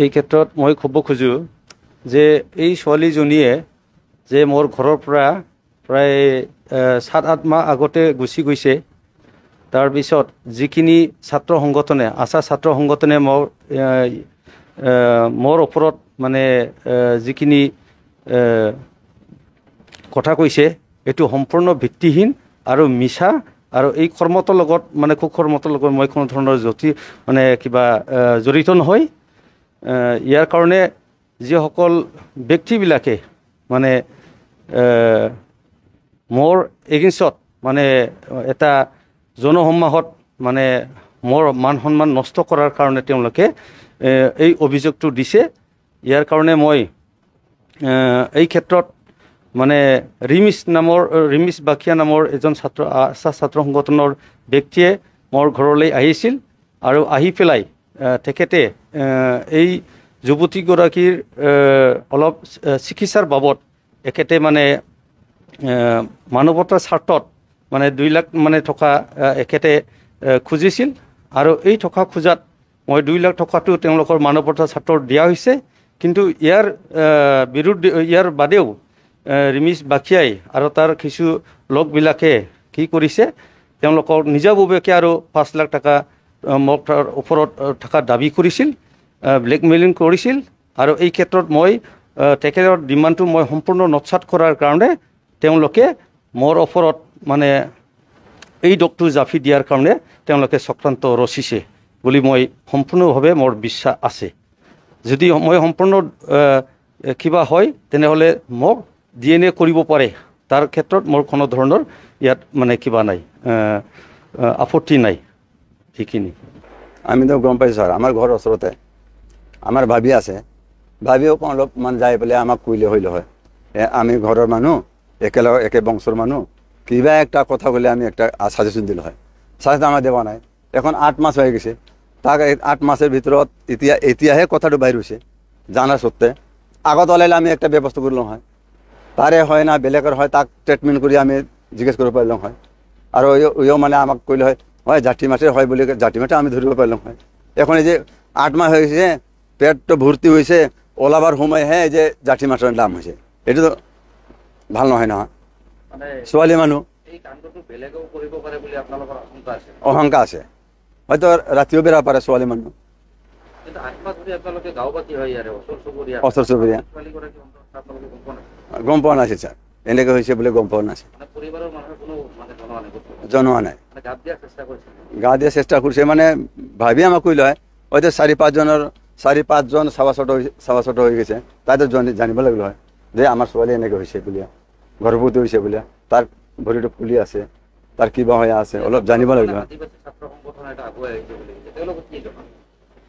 এই ক্ষেত্ৰত মই ক'ব খোজোঁ যে এই ছোৱালীজনীয়ে যে মোৰ ঘৰৰ পৰা প্ৰায় 7-8 মাহ আগতে গুচি গৈছে। তাৰপিছত যিখিনি ছাত্ৰ সংগঠনে আশা ছাত্ৰ সংগঠনে মোৰ ওপৰত মানে যিখিনি কথা কৈছে এইটো সম্পূৰ্ণ ভিত্তিহীন আৰু মিছা। আৰু এই কৰ্মটোৰ লগত মানে কুকৰ্মটোৰ লগত মই কোনো ধৰণৰ জড়িত নহয়। ইয়াৰ কাৰণে যিসকল ব্যক্তিবিলাকে মানে মোৰ এগেইনষ্টত মানে এটা জনসমাজত মানে মোৰ মান সন্মান নষ্ট কৰাৰ কাৰণে তেওঁলোকে এই অভিযোগটো দিছে। ইয়াৰ কাৰণে মই এই ক্ষেত্ৰত মানে ৰিমিছ বাখিয়া নামৰ এজন ছাত্ৰ সংগঠনৰ ব্যক্তিয়ে মোৰ ঘৰলৈ আহিছিল আৰু আহি পেলাই তেখেতে এই যুৱতীগৰাকীৰ অলপ চিকিৎসাৰ বাবদ এখেতে মানে মানৱতাৰ স্বাৰ্থত মানে 2 লাখ মানে টকা এখেতে খুজিছিল। আৰু এই টকা খোজাত মই 2 লাখ টকাটো তেওঁলোকৰ মানৱতাৰ স্বাৰ্থত দিয়া হৈছে। কিন্তু ইয়াৰ বাদেও ৰিমিছ বাখিয়াই আৰু তাৰ কিছু লোকবিলাকে কি কৰিছে, তেওঁলোকৰ নিজাববীয়াকৈ আৰু 5 লাখ টকা মোক তাৰ ওপৰত টকা দাবী কৰিছিল, ব্লেকমেইলিং কৰিছিল। আৰু এই ক্ষেত্ৰত মই তেখেতৰ ডিমাণ্ডটো মই সম্পূৰ্ণ নৎসাত কৰাৰ কাৰণে তেওঁলোকে মোৰ ওপৰত মানে এই দোষটো জাপি দিয়াৰ কাৰণে তেওঁলোকে চক্ৰান্ত ৰচিছে বুলি মই সম্পূৰ্ণভাৱে মোৰ বিশ্বাস আছে। যদি মই সম্পূৰ্ণ কিবা হয় তেনেহ'লে মোক DNA কৰিব পাৰে, তাৰ ক্ষেত্ৰত মোৰ কোনো ধৰণৰ ইয়াত মানে কিবা নাই, আপত্তি নাই। সেইখিনি আমি তো গম পাইছোঁ ছাৰ, আমাৰ ঘৰৰ ওচৰতে আমাৰ ভাবি আছে, ভাবিও অলপমান যাই পেলাই আমাক কৈলে হইলে হয়। আমি ঘৰৰ মানুহ একেলগে একে বংশৰ মানুহ, কিবা একটা কথা ক'লে আমি একটা সাজেশন দিল হয়। সাজেশন আমাৰ দেৱা নাই। এখন 8 মাস হয়ে গেছে, তাক 8 মাসেৰ ভিতৰত এতিয়াহে কথাটো বাহিৰ হৈছে জানা সত্ত্বে। আগত ওলাইলে আমি একটা ব্যৱস্থা কৰিলোঁ হয়, তাৰে হয় না বেলেগৰ হয় তাক ট্ৰিটমেণ্ট কৰি আমি জিজ্ঞেস কৰিব পাৰিলোঁ হয়। আৰু ইও মানে আমাক কৈলে হয় জাতি মাছেৰ হয় বুলি জাতি মাছে আমি ধৰিব পাৰিলোঁ হয়। এখন এই যে 8 মাস হয়ে গেছে, পেটটো ভৰ্তি হৈছে, ওলাবাৰ সময়হে যে জাতি মাছৰ দাম হৈছে, এইটো তো ভাল নহয় নহয়। ছোৱালী মানুহ অহংকা আছে, হয়তো ৰাতিও বেৰা পাৰে ছোৱালী মানুহ। ওচৰ চুবুৰীয়া গম পোৱা নাছিল ছাৰ, এনেকৈ হৈছে বুলি গম পোৱা নাছিল, জনোৱা নাই। গা দিয়া চেষ্টা কৰিছে মানে ভাবি আমাক কৈলে হয়, হয়তো 4-5জন চাবাচত হৈ গৈছে, তাইতো জানিব লাগিল হয় যে আমাৰ ছোৱালী এনেকৈ হৈছে বুলি, গৰ্ভৱতী হৈছে বুলি, তাৰ ভৰিটো ফুলি আছে, তাৰ কিবা হৈ আছে, অলপ জানিব লাগিল হয়।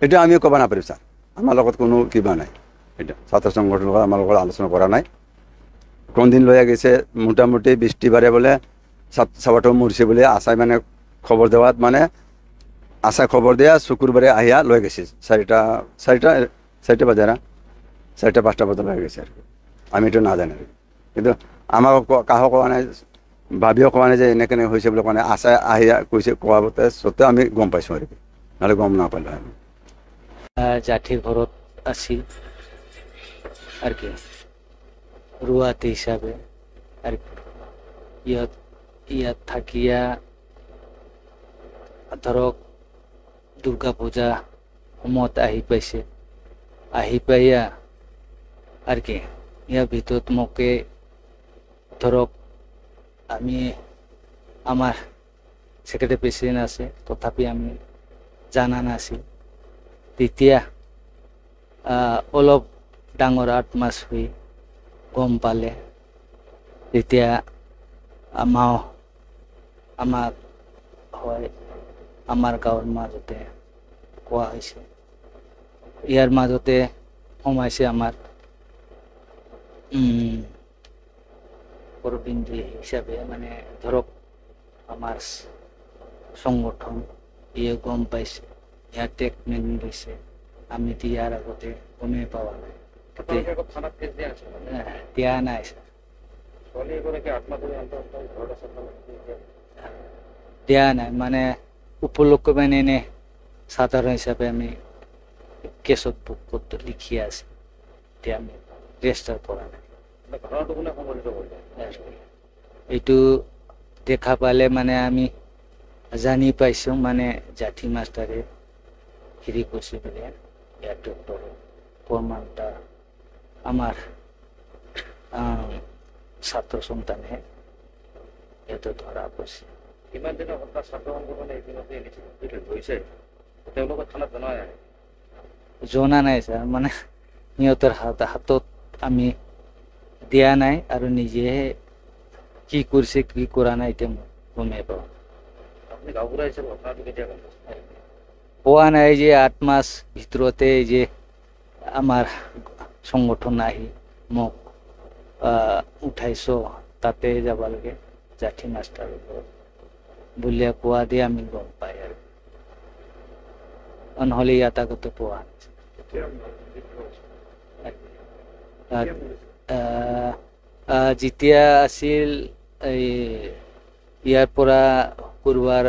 এইটো আমিও ক'ব নাপাৰিম ছাৰ, আমাৰ লগত কোনো কিবা নাই। এটা ছাত্ৰ সংগঠনৰ লগত আমাৰ লগত আলোচনা কৰা নাই। কোনদিন লৈ গেছে মোটামুটি বৃষ্টিবাৰে বোলে চাবাটো মৰিছে বুলি আশাই মানে খবৰ দেওয়াত মানে আশাই খবৰ দিয়া শুক্রবারে আহিয়া লৈ গেছে 4টা বাজে না 4টা-5টা বজাত লৈ গেছে আর কি। আমি তো না জানি, কিন্তু আমার কাহো কোৱা নাই, ভাবিও কোৱা নাই যে এনেকে হৈছে বুলি কোৱা নাই। আশাই আহিয়া কৈছে, কোৱা সত্ত্বেও আমি গম পাইছোঁ আৰ কি, নহ'লে গম নাপালোঁ আমি। জাঠিৰ ঘৰত আছিল আৰ কি ৰুয়াতে হিসাবে, আৰ ইয়াত থাকিয়া ধৰক দুৰ্গা পূজা সময়ত আহি পাইছে, আহি পাইয়া আৰ কি ইয়াৰ ভিতৰত মোকে ধৰক আমি আমাৰ সেক্ৰেটাৰি প্ৰেসিডেন্ট আছে, তথাপি আমি জানা নাছিল। তেতিয়া অলপ ডাঙৰ 8 মাস হৈ গম পালে, তেতিয়া আমাক হয় আমাৰ গাঁৱৰ মাজতে কোৱা হৈছে। ইয়াৰ মাজতে সোমাইছে আমাৰ পৰবিন্দী হিচাপে, মানে ধৰক আমাৰ সংগঠন ইয়ে গম পাইছে, ইয়াৰ ট্ৰিটমেণ্ট দিছে। আমি ইয়াৰ আগতে গমেই পোৱা নাই, দিয়া নাই ছাৰ, দিয়া নাই। মানে উপলক্ষ মানে এনে সাধারণ হিসাবে আমি কেছত বুক করতে লিখিয়ে আছে, এতিয়া আমি রেজিস্টার করা নাই। এইটো দেখা পালে মানে আমি জানি পাইছো, মানে জাঠি মাষ্টাৰে হেৰি কৰিছে বোলে ইয়াৰ ডক্টৰ প্ৰমাণটা আমাৰ ছাত্ৰ সন্তানে ইয়াতে ধৰা পৰিছে। কিমান দিনৰ হত্যা ছাত্ৰ সংগঠনে ইতিমধ্যে ধৰিছে, তেওঁলোকৰ থানাত জনোৱা নাই? জনা নাই ছাৰ, মানে সিহঁতৰ হাতত আমি দিয়া নাই, আৰু নিজে কি কৰিছে কি কৰা নাই এতিয়া মই গমেই পাওঁ। আপুনি গাঁওবুঢ়া হিচাপে ঘটনাটো কেতিয়া গম পাইছে? পোৱা নাই যে 8 মাস ভিতৰতে যে আমাৰ সংগঠন আহি মোক উঠাইছ, তাতে যাব লাগে জাঠি মাষ্টাৰ বুলিয়া কোৱা দিয়ে আমি গম পাই, আৰু নহ'লে ইয়াত আগতে পোৱা যেতিয়া আছিল এই ইয়াৰ পৰা কৰবাৰ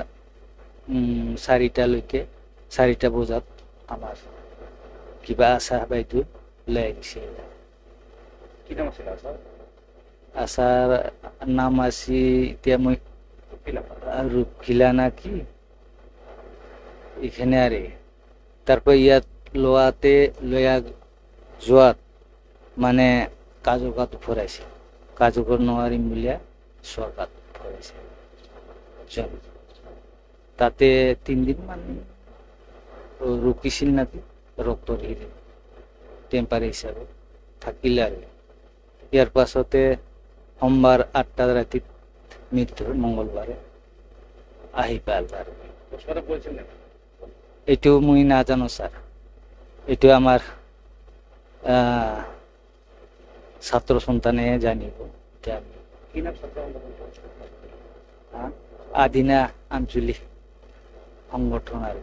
4টালৈকে, 4টা বজাত আমাৰ কিবা আশা বাইদেউ ওলাই আহিছে। কি নাম আছিল আছাৰ? আশাৰ নাম আছে এতিয়া মই ৰূপখিলা না কি এইখানে, আৰু তাৰপৰ ইয়াত লোৱাতে লয়া যোৱাত মানে কাজুকাত ফুৰাইছে, কাজুকৰ নোৱাৰিম বুলিয়া চৰকাত ফুৰাইছে। তাতে 3 দিন মান ৰখিছিল নাকি, ৰক্তৰ হেৰি টেম্পাৰ হিচাপে থাকিলে, আৰু ইয়াৰ পাছতে সোমবাৰ 8টা ৰাতিত মৃত্যু, মঙ্গলবাৰে আহি পাল। এইটো মই নাজানো ছাৰ, এইটো আমাৰ ছাত্ৰ সন্তানে জানিব। আদিনা আঞ্চলিক সংগঠন আৰু